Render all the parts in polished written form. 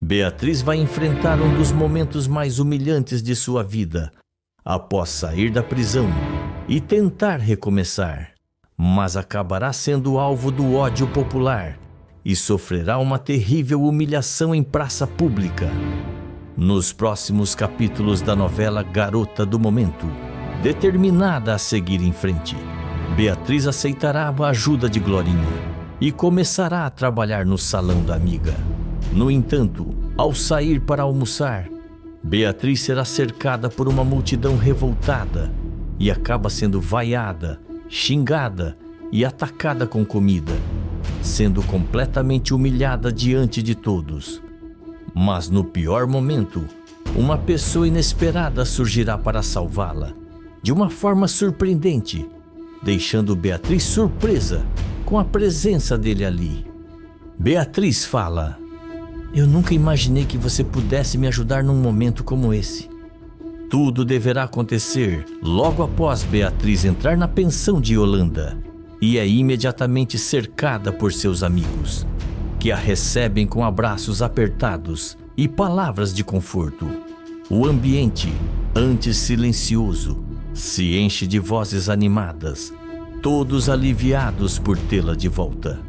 Beatriz vai enfrentar um dos momentos mais humilhantes de sua vida, após sair da prisão e tentar recomeçar, mas acabará sendo alvo do ódio popular e sofrerá uma terrível humilhação em praça pública. Nos próximos capítulos da novela Garota do Momento, determinada a seguir em frente, Beatriz aceitará a ajuda de Glorinha e começará a trabalhar no salão da amiga. No entanto, ao sair para almoçar, Beatriz será cercada por uma multidão revoltada e acaba sendo vaiada, xingada e atacada com comida, sendo completamente humilhada diante de todos. Mas no pior momento, uma pessoa inesperada surgirá para salvá-la, de uma forma surpreendente, deixando Beatriz surpresa com a presença dele ali. Beatriz fala: "Eu nunca imaginei que você pudesse me ajudar num momento como esse." Tudo deverá acontecer logo após Beatriz entrar na pensão de Yolanda e é imediatamente cercada por seus amigos, que a recebem com abraços apertados e palavras de conforto. O ambiente, antes silencioso, se enche de vozes animadas, todos aliviados por tê-la de volta.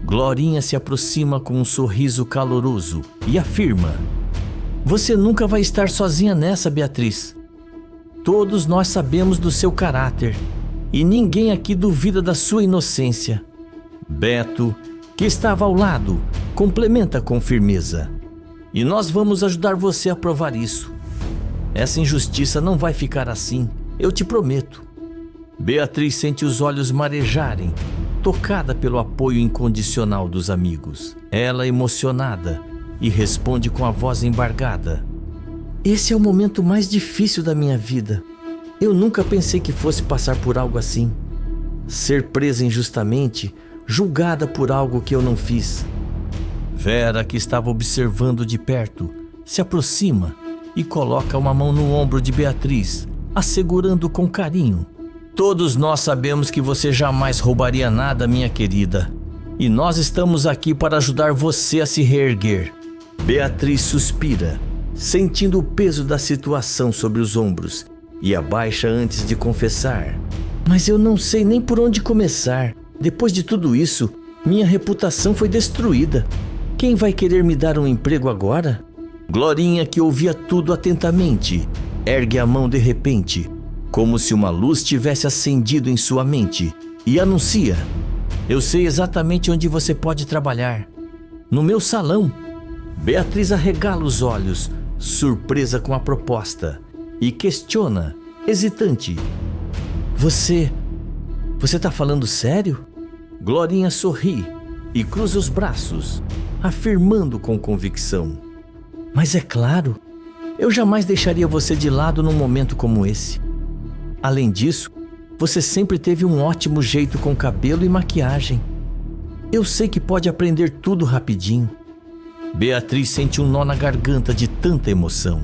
Glorinha se aproxima com um sorriso caloroso e afirma: "Você nunca vai estar sozinha nessa, Beatriz. Todos nós sabemos do seu caráter e ninguém aqui duvida da sua inocência." Beto, que estava ao lado, complementa com firmeza: "E nós vamos ajudar você a provar isso. Essa injustiça não vai ficar assim, eu te prometo." Beatriz sente os olhos marejarem, tocada pelo apoio incondicional dos amigos. Ela, emocionada, e responde com a voz embargada: "Esse é o momento mais difícil da minha vida. Eu nunca pensei que fosse passar por algo assim. Ser presa injustamente, julgada por algo que eu não fiz." Vera, que estava observando de perto, se aproxima e coloca uma mão no ombro de Beatriz, assegurando com carinho: "Todos nós sabemos que você jamais roubaria nada, minha querida. E nós estamos aqui para ajudar você a se reerguer." Beatriz suspira, sentindo o peso da situação sobre os ombros, e abaixa antes de confessar: "Mas eu não sei nem por onde começar. Depois de tudo isso, minha reputação foi destruída. Quem vai querer me dar um emprego agora?" Glorinha, que ouvia tudo atentamente, ergue a mão de repente, como se uma luz tivesse acendido em sua mente, e anuncia: "Eu sei exatamente onde você pode trabalhar. No meu salão." Beatriz arregala os olhos, surpresa com a proposta, e questiona, hesitante: Você tá falando sério?" Glorinha sorri e cruza os braços, afirmando com convicção: "Mas é claro, eu jamais deixaria você de lado num momento como esse. Além disso, você sempre teve um ótimo jeito com cabelo e maquiagem. Eu sei que pode aprender tudo rapidinho." Beatriz sente um nó na garganta de tanta emoção.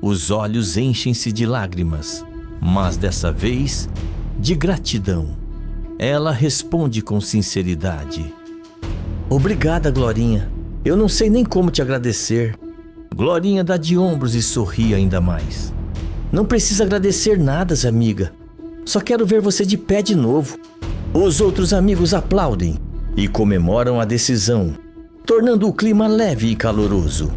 Os olhos enchem-se de lágrimas, mas dessa vez, de gratidão. Ela responde com sinceridade: "Obrigada, Glorinha. Eu não sei nem como te agradecer." Glorinha dá de ombros e sorri ainda mais: "Não precisa agradecer nada, amiga. Só quero ver você de pé de novo." Os outros amigos aplaudem e comemoram a decisão, tornando o clima leve e caloroso.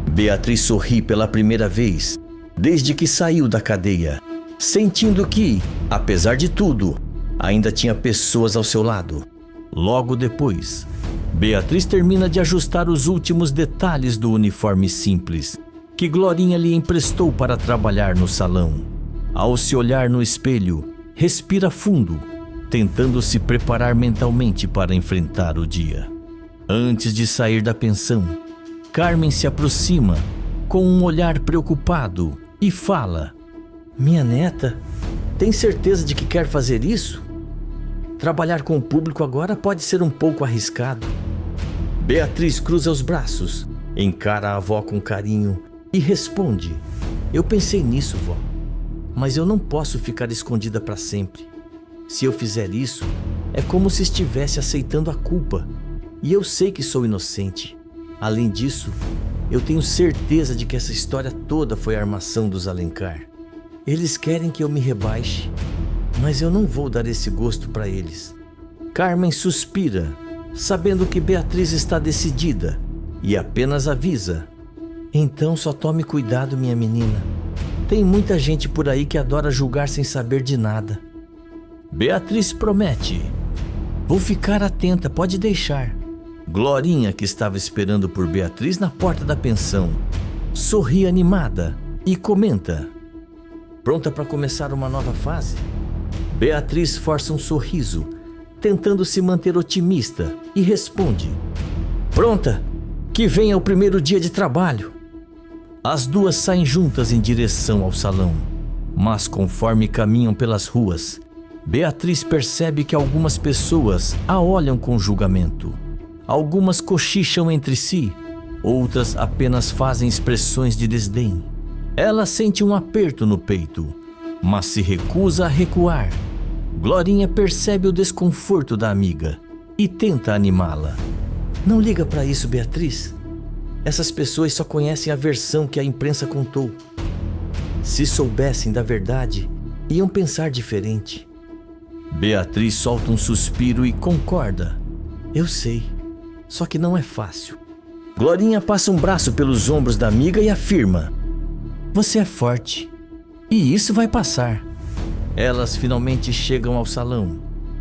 Beatriz sorri pela primeira vez desde que saiu da cadeia, sentindo que, apesar de tudo, ainda tinha pessoas ao seu lado. Logo depois, Beatriz termina de ajustar os últimos detalhes do uniforme simples que Glorinha lhe emprestou para trabalhar no salão. Ao se olhar no espelho, respira fundo, tentando se preparar mentalmente para enfrentar o dia. Antes de sair da pensão, Carmen se aproxima com um olhar preocupado e fala: "Minha neta, tem certeza de que quer fazer isso? Trabalhar com o público agora pode ser um pouco arriscado." Beatriz cruza os braços, encara a avó com carinho e responde: "Eu pensei nisso, vó, mas eu não posso ficar escondida para sempre. Se eu fizer isso, é como se estivesse aceitando a culpa, e eu sei que sou inocente. Além disso, Eu tenho certeza de que essa história toda foi a armação dos Alencar. Eles querem que eu me rebaixe, mas eu não vou dar esse gosto para eles. Carmen suspira, sabendo que Beatriz está decidida, e apenas avisa: então só tome cuidado, minha menina. Tem muita gente por aí que adora julgar sem saber de nada. Beatriz promete: vou ficar atenta, pode deixar. Glorinha, que estava esperando por Beatriz na porta da pensão, sorri animada e comenta: pronta para começar uma nova fase? Beatriz força um sorriso, tentando se manter otimista, e responde: pronta, que venha o primeiro dia de trabalho. As duas saem juntas em direção ao salão, mas conforme caminham pelas ruas, Beatriz percebe que algumas pessoas a olham com julgamento. Algumas cochicham entre si, outras apenas fazem expressões de desdém. Ela sente um aperto no peito, mas se recusa a recuar. Glorinha percebe o desconforto da amiga e tenta animá-la. Não liga para isso, Beatriz. Essas pessoas só conhecem a versão que a imprensa contou. Se soubessem da verdade, iam pensar diferente. Beatriz solta um suspiro e concorda. Eu sei, só que não é fácil. Glorinha passa um braço pelos ombros da amiga e afirma: você é forte, e isso vai passar. Elas finalmente chegam ao salão.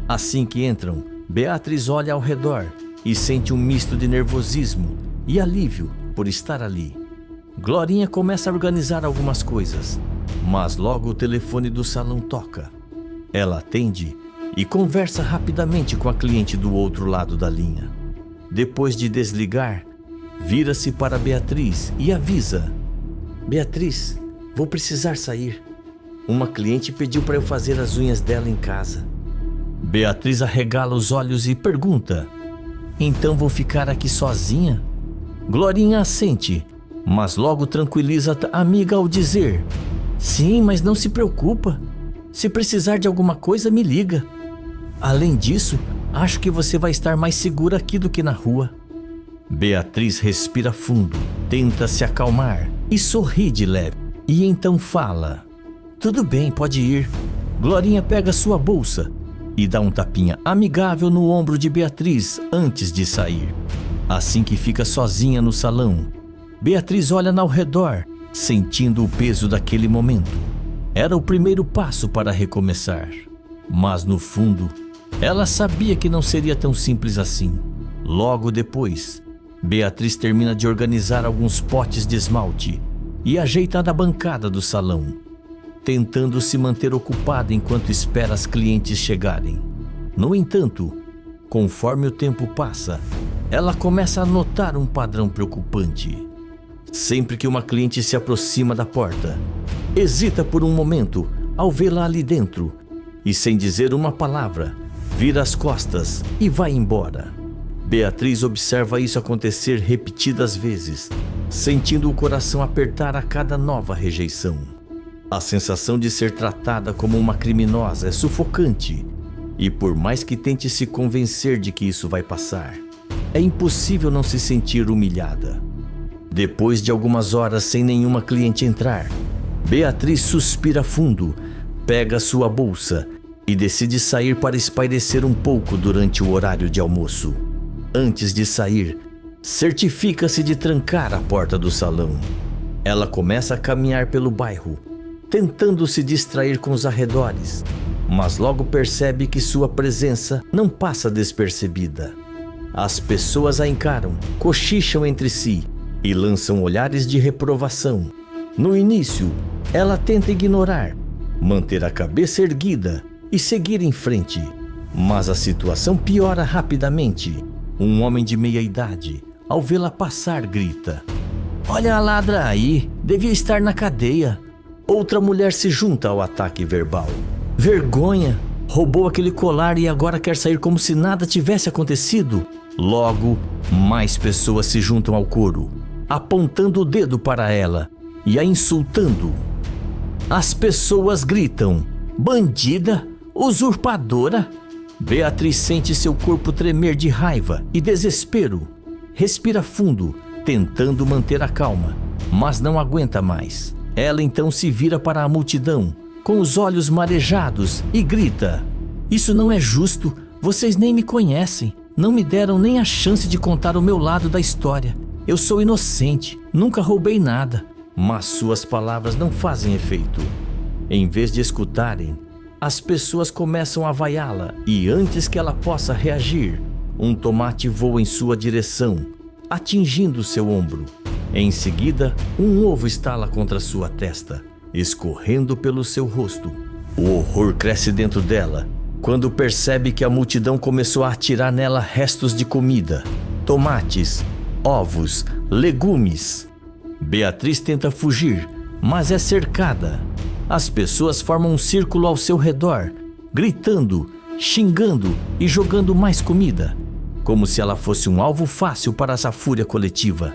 Assim que entram, Beatriz olha ao redor e sente um misto de nervosismo e alívio por estar ali. Glorinha começa a organizar algumas coisas, mas logo o telefone do salão toca. Ela atende e conversa rapidamente com a cliente do outro lado da linha. Depois de desligar, vira-se para Beatriz e avisa: Beatriz, vou precisar sair. Uma cliente pediu para eu fazer as unhas dela em casa. Beatriz arregala os olhos e pergunta: então vou ficar aqui sozinha? Glorinha assente, mas logo tranquiliza a amiga ao dizer: sim, mas não se preocupa. Se precisar de alguma coisa, me liga. Além disso, acho que você vai estar mais segura aqui do que na rua. Beatriz respira fundo, tenta se acalmar e sorri de leve. E então fala: tudo bem, pode ir. Glorinha pega sua bolsa e dá um tapinha amigável no ombro de Beatriz antes de sair. Assim que fica sozinha no salão, Beatriz olha ao redor, sentindo o peso daquele momento. Era o primeiro passo para recomeçar, mas no fundo, ela sabia que não seria tão simples assim. Logo depois, Beatriz termina de organizar alguns potes de esmalte e ajeita na bancada do salão, tentando se manter ocupada enquanto espera as clientes chegarem. No entanto, conforme o tempo passa, ela começa a notar um padrão preocupante. Sempre que uma cliente se aproxima da porta, hesita por um momento ao vê-la ali dentro e, sem dizer uma palavra, vira as costas e vai embora. Beatriz observa isso acontecer repetidas vezes, sentindo o coração apertar a cada nova rejeição. A sensação de ser tratada como uma criminosa é sufocante, e por mais que tente se convencer de que isso vai passar, é impossível não se sentir humilhada. Depois de algumas horas sem nenhuma cliente entrar, Beatriz suspira fundo, pega sua bolsa e decide sair para espairecer um pouco durante o horário de almoço. Antes de sair, certifica-se de trancar a porta do salão. Ela começa a caminhar pelo bairro, tentando se distrair com os arredores, mas logo percebe que sua presença não passa despercebida. As pessoas a encaram, cochicham entre si e lançam olhares de reprovação. No início, ela tenta ignorar, manter a cabeça erguida e seguir em frente, mas a situação piora rapidamente. Um homem de meia idade, ao vê-la passar, grita: olha a ladra aí, devia estar na cadeia. Outra mulher se junta ao ataque verbal: vergonha, roubou aquele colar e agora quer sair como se nada tivesse acontecido. Logo, mais pessoas se juntam ao coro, apontando o dedo para ela e a insultando. As pessoas gritam: bandida, usurpadora. Beatriz sente seu corpo tremer de raiva e desespero. Respira fundo tentando manter a calma, mas não aguenta mais. Ela então se vira para a multidão, com os olhos marejados, e grita: "Isso não é justo, vocês nem me conhecem, não me deram nem a chance de contar o meu lado da história. Eu sou inocente, nunca roubei nada." Mas suas palavras não fazem efeito. Em vez de escutarem, as pessoas começam a vaiá-la e antes que ela possa reagir, um tomate voa em sua direção, atingindo seu ombro. Em seguida, um ovo estala contra sua testa, escorrendo pelo seu rosto. O horror cresce dentro dela quando percebe que a multidão começou a atirar nela restos de comida, tomates, ovos, legumes. Beatriz tenta fugir, mas é cercada. As pessoas formam um círculo ao seu redor, gritando, xingando e jogando mais comida, como se ela fosse um alvo fácil para essa fúria coletiva.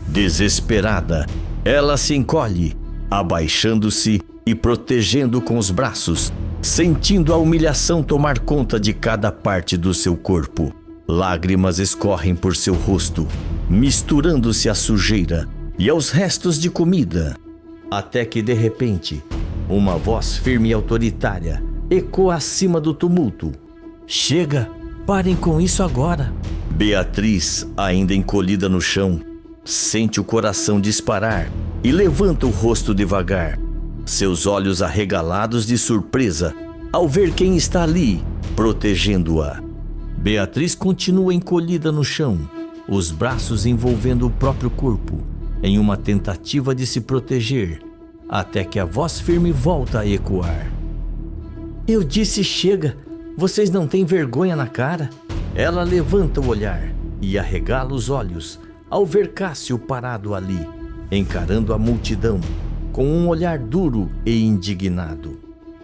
Desesperada, ela se encolhe, abaixando-se e protegendo com os braços, sentindo a humilhação tomar conta de cada parte do seu corpo. Lágrimas escorrem por seu rosto, misturando-se à sujeira e aos restos de comida, até que de repente, uma voz firme e autoritária ecoa acima do tumulto: "Chega, parem com isso agora." Beatriz, ainda encolhida no chão, sente o coração disparar e levanta o rosto devagar, seus olhos arregalados de surpresa ao ver quem está ali, protegendo-a. Beatriz continua encolhida no chão, os braços envolvendo o próprio corpo, em uma tentativa de se proteger, até que a voz firme volta a ecoar: "Eu disse chega, vocês não têm vergonha na cara?" Ela levanta o olhar e arregala os olhos ao ver Cássio parado ali, encarando a multidão com um olhar duro e indignado.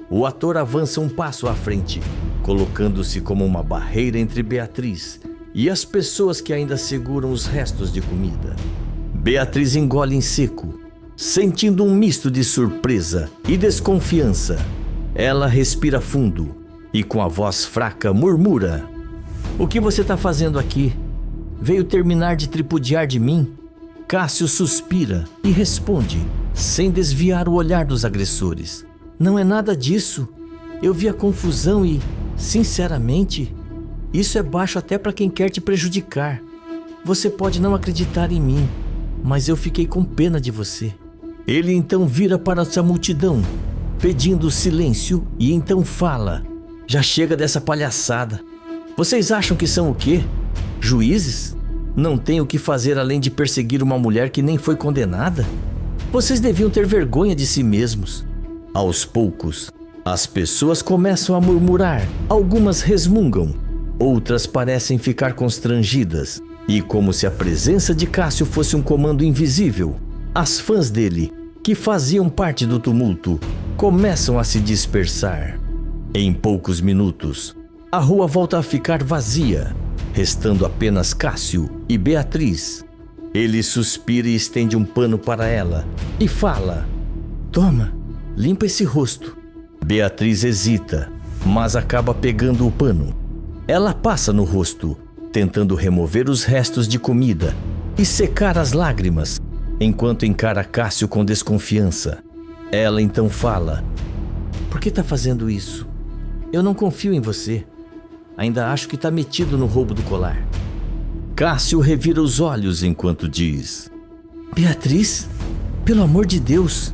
O ator avança um passo à frente, colocando-se como uma barreira entre Beatriz e as pessoas que ainda seguram os restos de comida. Beatriz engole em seco, sentindo um misto de surpresa e desconfiança. Ela respira fundo e com a voz fraca murmura: "O que você está fazendo aqui? Veio terminar de tripudiar de mim?" Cássio suspira e responde, sem desviar o olhar dos agressores: "Não é nada disso. Eu vi a confusão e, sinceramente, isso é baixo até para quem quer te prejudicar. Você pode não acreditar em mim, mas eu fiquei com pena de você." Ele então vira para essa multidão, pedindo silêncio, e então fala: "Já chega dessa palhaçada. Vocês acham que são o quê? Juízes? Não tem o que fazer além de perseguir uma mulher que nem foi condenada? Vocês deviam ter vergonha de si mesmos." Aos poucos, as pessoas começam a murmurar, algumas resmungam, outras parecem ficar constrangidas, e como se a presença de Cássio fosse um comando invisível, as fãs dele, que faziam parte do tumulto, começam a se dispersar. Em poucos minutos, a rua volta a ficar vazia, restando apenas Cássio e Beatriz. Ele suspira e estende um pano para ela e fala: "Toma, limpa esse rosto." Beatriz hesita, mas acaba pegando o pano. Ela passa no rosto, tentando remover os restos de comida e secar as lágrimas, enquanto encara Cássio com desconfiança. Ela então fala: "Por que está fazendo isso? Eu não confio em você. Ainda acho que está metido no roubo do colar." Cássio revira os olhos enquanto diz: "Beatriz, pelo amor de Deus,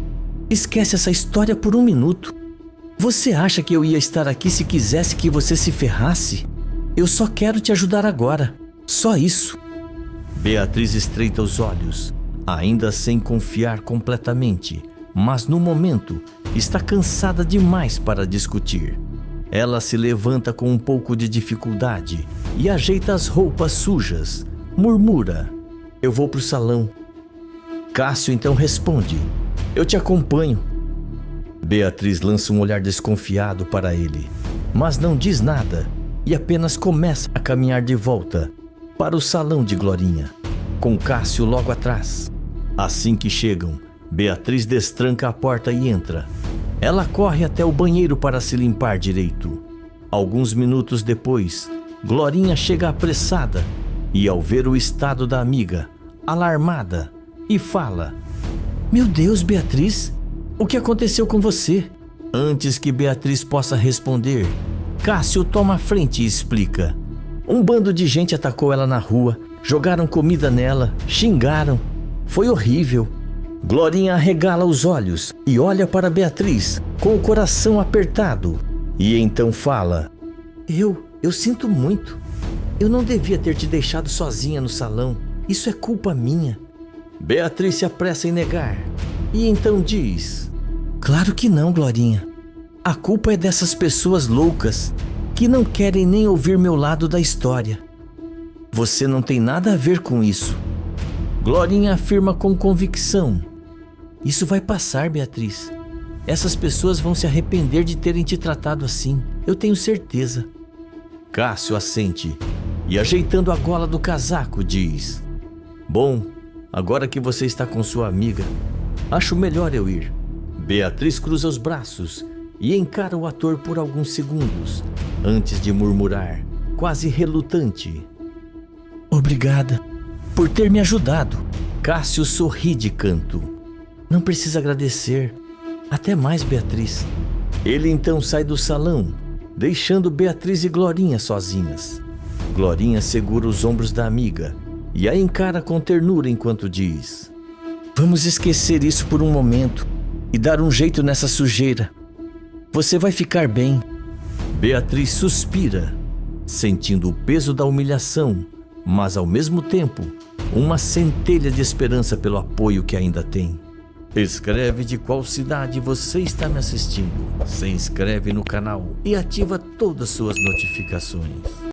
esquece essa história por um minuto. Você acha que eu ia estar aqui se quisesse que você se ferrasse? Eu só quero te ajudar agora, só isso." Beatriz estreita os olhos, ainda sem confiar completamente, mas no momento está cansada demais para discutir. Ela se levanta com um pouco de dificuldade e ajeita as roupas sujas. Murmura: "Eu vou pro salão." Cássio então responde: "Eu te acompanho." Beatriz lança um olhar desconfiado para ele, mas não diz nada e apenas começa a caminhar de volta para o salão de Glorinha, com Cássio logo atrás. Assim que chegam, Beatriz destranca a porta e entra. Ela corre até o banheiro para se limpar direito. Alguns minutos depois, Glorinha chega apressada e, ao ver o estado da amiga, alarmada, e fala: Meu Deus, Beatriz, o que aconteceu com você? Antes que Beatriz possa responder, Cássio toma a frente e explica. Um bando de gente atacou ela na rua, jogaram comida nela, xingaram. Foi horrível. Glorinha arregala os olhos e olha para Beatriz com o coração apertado. E então fala: Eu sinto muito. Eu não devia ter te deixado sozinha no salão. Isso é culpa minha. Beatriz se apressa em negar. E então diz: Claro que não, Glorinha. A culpa é dessas pessoas loucas que não querem nem ouvir meu lado da história. Você não tem nada a ver com isso. Glorinha afirma com convicção. Isso vai passar, Beatriz. Essas pessoas vão se arrepender de terem te tratado assim. Eu tenho certeza. Cássio assente e, ajeitando a gola do casaco, diz: Bom, agora que você está com sua amiga, acho melhor eu ir. Beatriz cruza os braços e encara o ator por alguns segundos, antes de murmurar, quase relutante: Obrigada por ter me ajudado. Cássio sorri de canto. Não precisa agradecer. Até mais, Beatriz. Ele então sai do salão, deixando Beatriz e Glorinha sozinhas. Glorinha segura os ombros da amiga e a encara com ternura enquanto diz: Vamos esquecer isso por um momento e dar um jeito nessa sujeira. Você vai ficar bem. Beatriz suspira, sentindo o peso da humilhação, mas ao mesmo tempo, uma centelha de esperança pelo apoio que ainda tem. Escreve de qual cidade você está me assistindo, se inscreve no canal e ativa todas suas notificações.